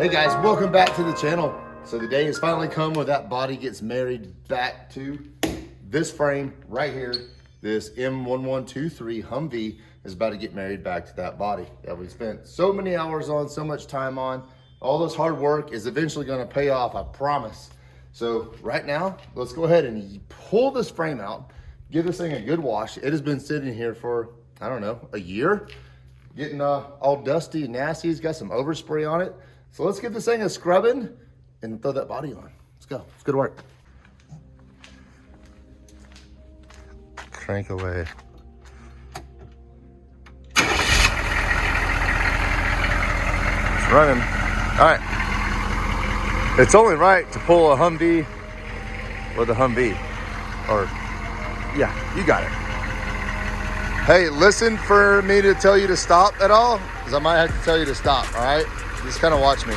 Hey guys, welcome back to the channel. So the day has finally come where that body gets married back to this frame right here. This M1123 Humvee is about to get married back to that body that we spent so many hours on, so much time on. All this hard work is eventually gonna pay off, I promise. So right now, let's go ahead and pull this frame out, give this thing a good wash. It has been sitting here for, I don't know, a year, getting all dusty and nasty. It's got some overspray on it. So let's give this thing a scrubbing and throw that body on. Let's go, let's go to work. Crank away. It's running. All right. It's only right to pull a Humvee with a Humvee. Or, yeah, you got it. Hey, listen for me to tell you to stop at all, because I might have to tell you to stop, all right? Just kind of watch me.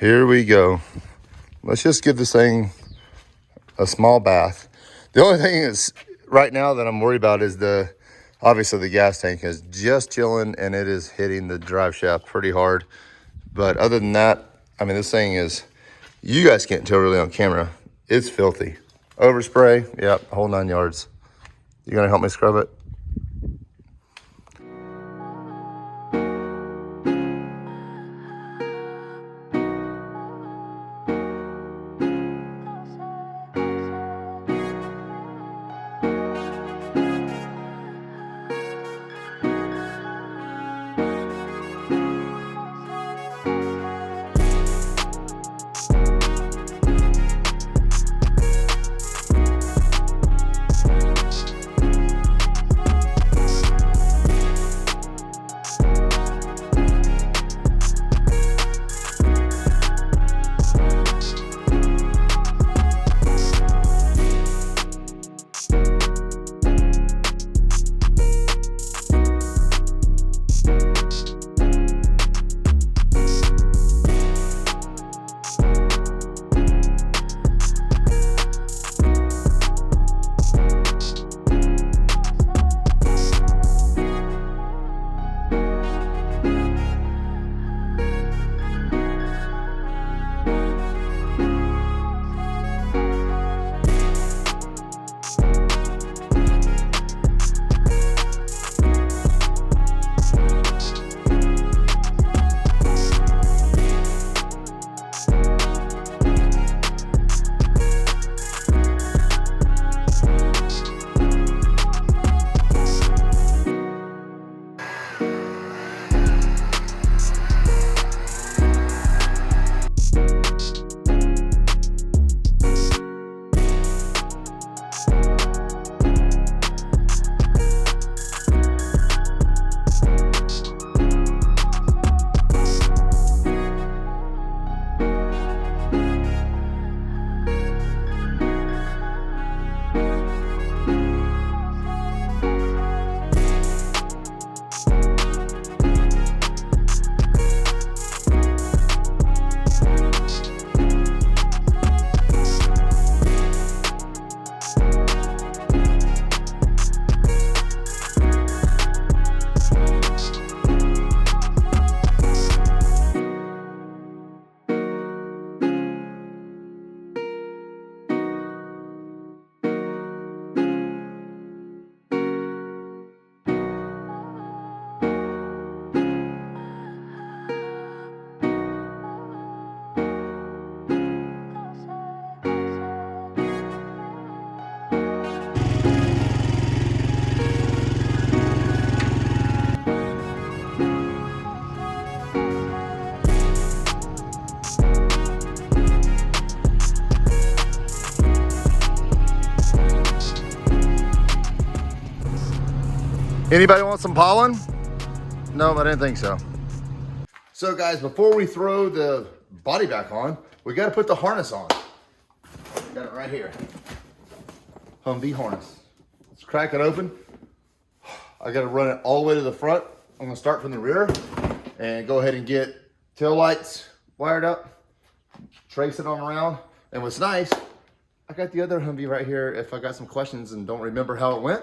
Here we go. Let's just give this thing a small bath. The only thing is right now that I'm worried about is obviously the gas tank is just chilling and it is hitting the drive shaft pretty hard. But other than that, I mean, this thing is, you guys can't tell really on camera, it's filthy. Overspray, yep, whole 9 yards. You gonna help me scrub it? Anybody want some pollen? No, I didn't think so. So guys, before we throw the body back on, we got to put the harness on. Got it right here. Humvee harness. Let's crack it open. I got to run it all the way to the front. I'm going to start from the rear and go ahead and get tail lights wired up, trace it on around. And what's nice, I got the other Humvee right here. If I got some questions and don't remember how it went,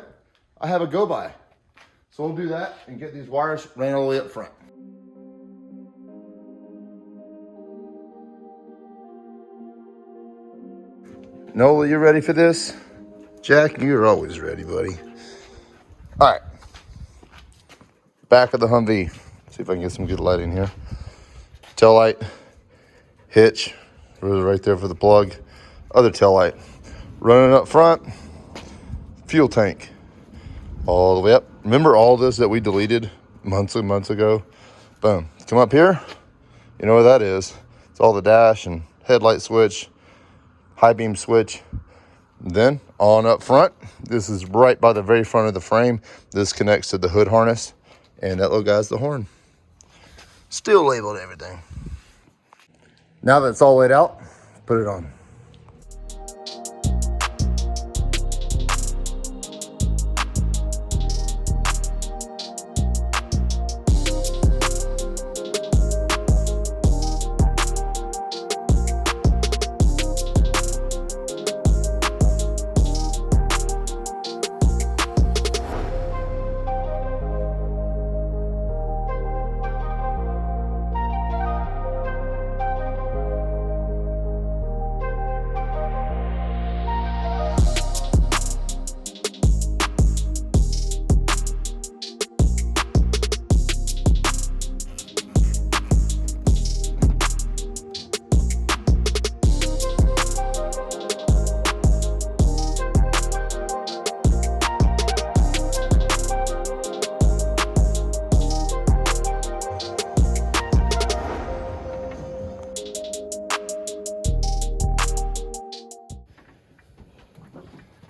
I have a go by. So we'll do that and get these wires ran all the way up front. Nola, you ready for this? Jack, you're always ready, buddy. All right. Back of the Humvee. See if I can get some good lighting here. Tail light, hitch, right there for the plug. Other tail light. Running up front, fuel tank. All the way up. Remember all this that we deleted months and months ago? Boom. Come up here. You know what that is. It's all the dash and headlight switch, high beam switch. Then on up front, this is right by the very front of the frame. This connects to the hood harness, and that little guy's the horn. Still labeled everything. Now that it's all laid out, put it on.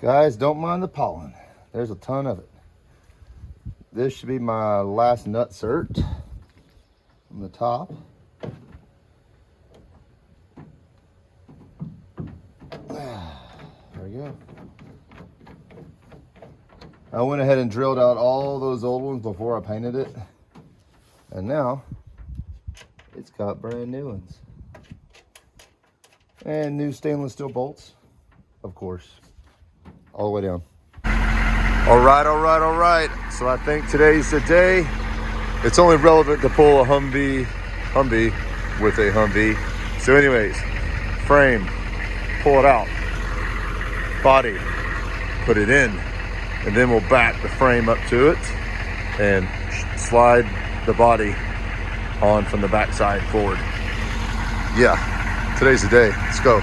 Guys, don't mind the pollen. There's a ton of it. This should be my last nut cert from the top. There we go. I went ahead and drilled out all those old ones before I painted it. And now it's got brand new ones. And new stainless steel bolts, of course. All the way down. All right. So I think today's the day. It's only relevant to pull a Humvee with a Humvee. So anyways, frame, pull it out, body, put it in, and then we'll back the frame up to it and slide the body on from the back side forward. Yeah, today's the day. Let's go.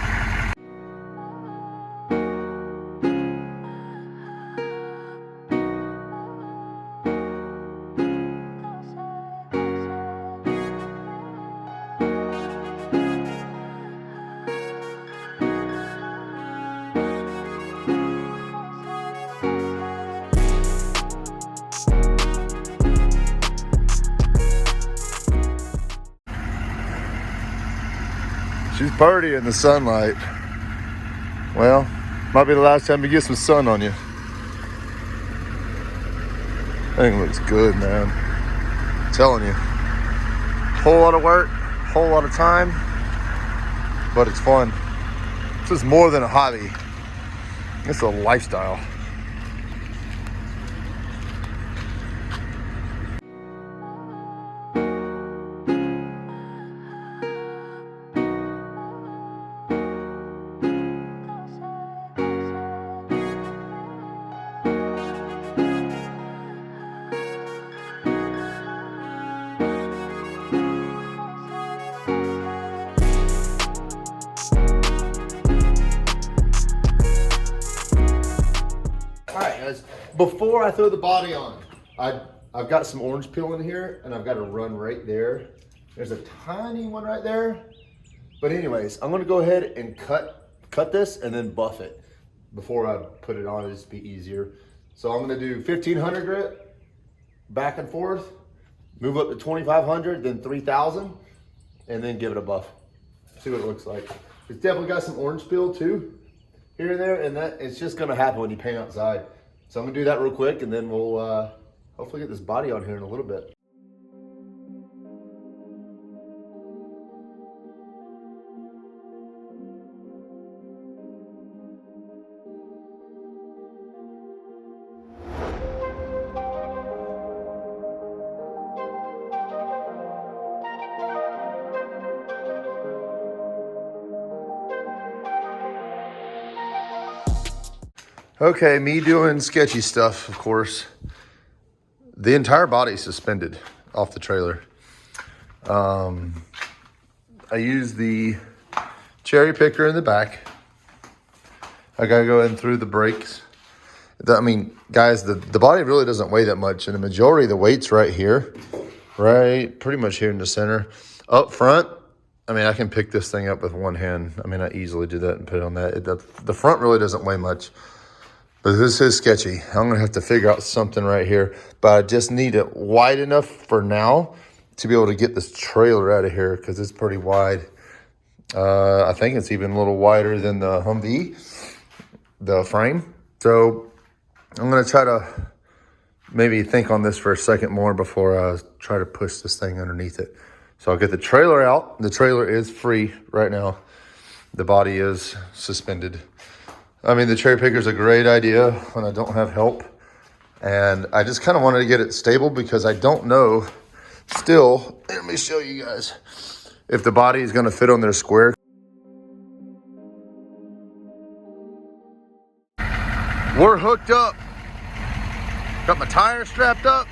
She's pretty in the sunlight. Well, might be the last time you get some sun on you. I think it looks good, man. I'm telling you. Whole lot of work, whole lot of time, but it's fun. This is more than a hobby. It's a lifestyle. Before I throw the body on, I've got some orange peel in here, and I've got a run right there. There's a tiny one right there. But anyways, I'm gonna go ahead and cut this and then buff it before I put it on. It'll just be easier. So I'm gonna do 1500 grit back and forth, move up to 2,500, then 3,000, and then give it a buff. See what it looks like. It's definitely got some orange peel too, here and there, and that it's just gonna happen when you paint outside. So I'm gonna do that real quick, and then we'll hopefully get this body on here in a little bit. Okay, me doing sketchy stuff, of course. The entire body suspended off the trailer. I use the cherry picker in the back. I gotta go in through the brakes. I mean, guys, the body really doesn't weigh that much, and the majority of the weight's right here, right, pretty much here in the center. Up front, I mean, I can pick this thing up with one hand. I mean, I easily do that and put it on that. The front really doesn't weigh much. But this is sketchy. I'm gonna have to figure out something right here, but I just need it wide enough for now to be able to get this trailer out of here because it's pretty wide. I think it's even a little wider than the Humvee, the frame. So I'm gonna try to maybe think on this for a second more before I try to push this thing underneath it. So I'll get the trailer out. The trailer is free right now. The body is suspended. I mean, the cherry picker is a great idea when I don't have help. And I just kind of wanted to get it stable because I don't know still. Let me show you guys if the body is going to fit on their square. We're hooked up. Got my tire strapped up,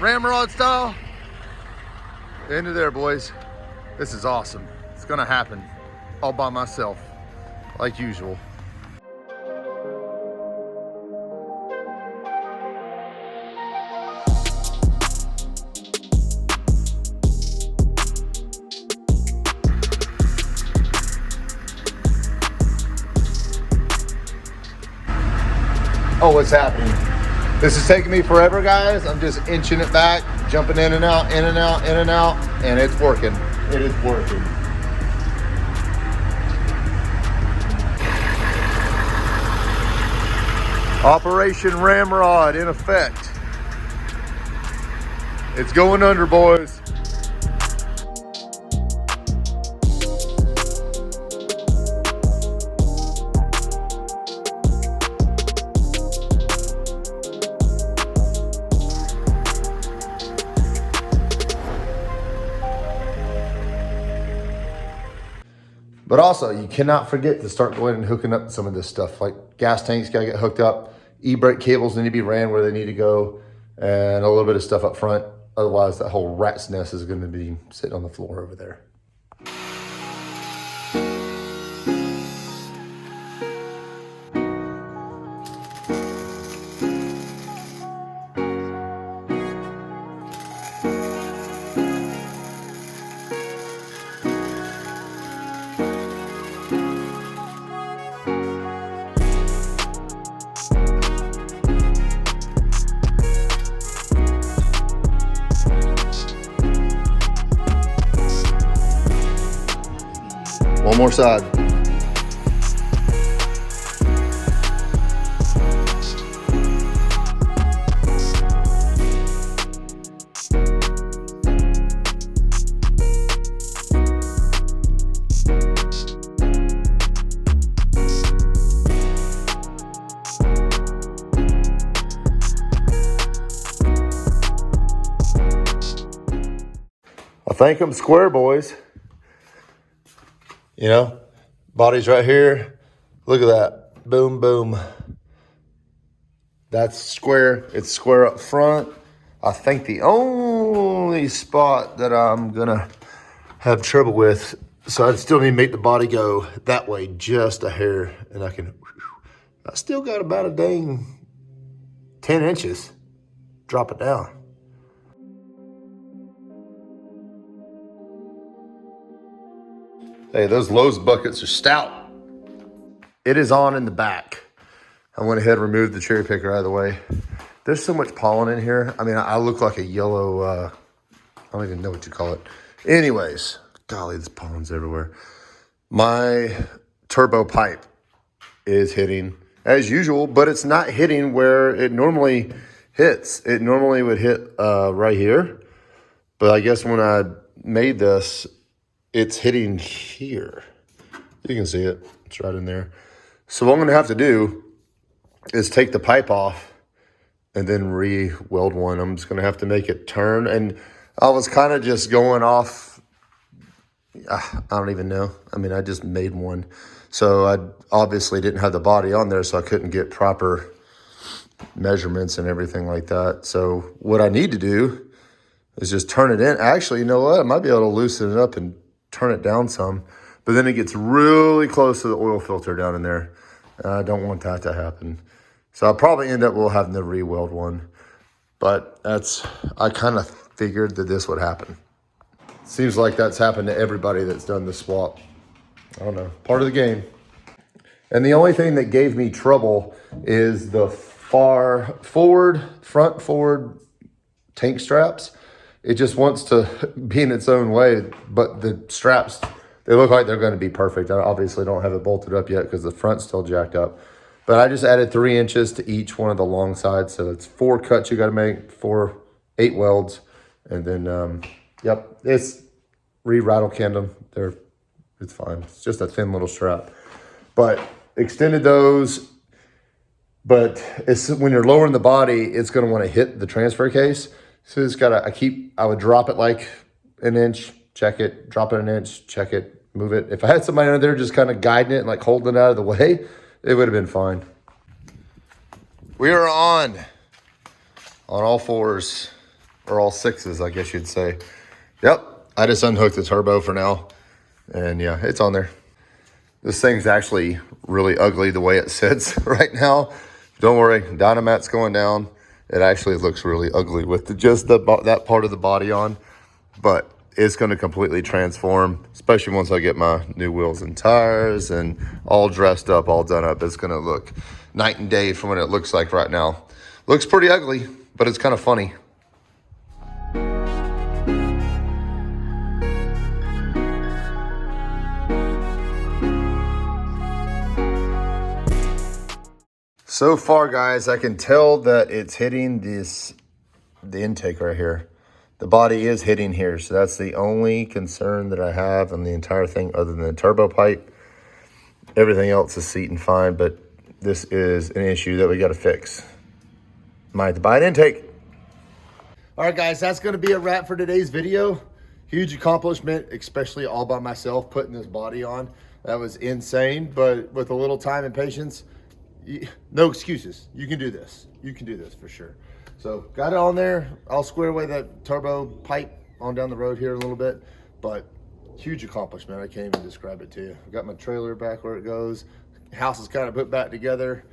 ramrod style. Into there, boys. This is awesome. It's going to happen all by myself, like usual. Oh, what's happening? This is taking me forever, guys. I'm just inching it back, jumping in and out, in and out, in and out, and it's working. It is working. Operation Ramrod in effect. It's going under, boys. But also, you cannot forget to start going and hooking up some of this stuff. Like gas tanks gotta get hooked up. E-brake cables need to be ran where they need to go. And a little bit of stuff up front. Otherwise, that whole rat's nest is gonna be sitting on the floor over there. One more side. I think I'm square, boys. You know, body's right here. Look at that. Boom, boom. That's square. It's square up front. I think the only spot that I'm gonna have trouble with, so I still need to make the body go that way just a hair, and I still got about a dang 10 inches. Drop it down. Hey, those Lowe's buckets are stout. It is on in the back. I went ahead and removed the cherry picker out of the way. There's so much pollen in here. I mean, I look like a yellow, I don't even know what you call it. Anyways, golly, this pollen's everywhere. My turbo pipe is hitting as usual, but it's not hitting where it normally hits. It normally would hit right here. But I guess when I made this, it's hitting here. You can see it. It's right in there. So what I'm going to have to do is take the pipe off and then re-weld one. I'm just going to have to make it turn. And I was kind of just going off, I don't even know. I mean, I just made one. So I obviously didn't have the body on there, so I couldn't get proper measurements and everything like that. So what I need to do is just turn it in. Actually, you know what? I might be able to loosen it up and turn it down some. But then it gets really close to the oil filter down in there. I don't want that to happen. So I'll probably end up having to re-weld one. But I kind of figured that this would happen. Seems like that's happened to everybody that's done the swap. I don't know, part of the game. And the only thing that gave me trouble is the front forward tank straps. It just wants to be in its own way, but the straps, they look like they're going to be perfect. I obviously don't have it bolted up yet because the front's still jacked up. But I just added 3 inches to each one of the long sides. So it's 4 cuts you got to make, 8 welds. And then, yep, it's rattle canned them. It's fine. It's just a thin little strap. But extended those. But when you're lowering the body, it's going to want to hit the transfer case. So it's got to, I would drop it like an inch, check it, drop it an inch, check it, move it. If I had somebody under there just kind of guiding it and like holding it out of the way, it would have been fine. We are on all 4s, or all 6s, I guess you'd say. Yep, I just unhooked the turbo for now. And yeah, it's on there. This thing's actually really ugly the way it sits right now. Don't worry, Dynamat's going down. It actually looks really ugly with that part of the body on. But it's going to completely transform, especially once I get my new wheels and tires and all dressed up, all done up. It's going to look night and day from what it looks like right now. Looks pretty ugly, but it's kind of funny. So far, guys, I can tell that it's hitting the intake right here. The body is hitting here, so that's the only concern that I have on the entire thing other than the turbo pipe. Everything else is seating fine, but this is an issue that we got to fix. Might have to buy an intake. All right, guys, that's going to be a wrap for today's video. Huge accomplishment, especially all by myself, putting this body on. That was insane, but with a little time and patience, no excuses. You can do this. You can do this for sure. So got it on there. I'll square away that turbo pipe on down the road here a little bit, but huge accomplishment. I can't even describe it to you. I got my trailer back where it goes. House is kind of put back together.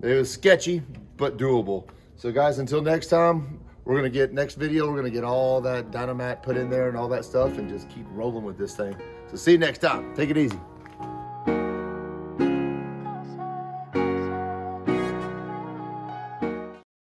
It was sketchy, but doable. So guys, until next time, we're going to get next video. We're going to get all that Dynamat put in there and all that stuff and just keep rolling with this thing. So see you next time. Take it easy.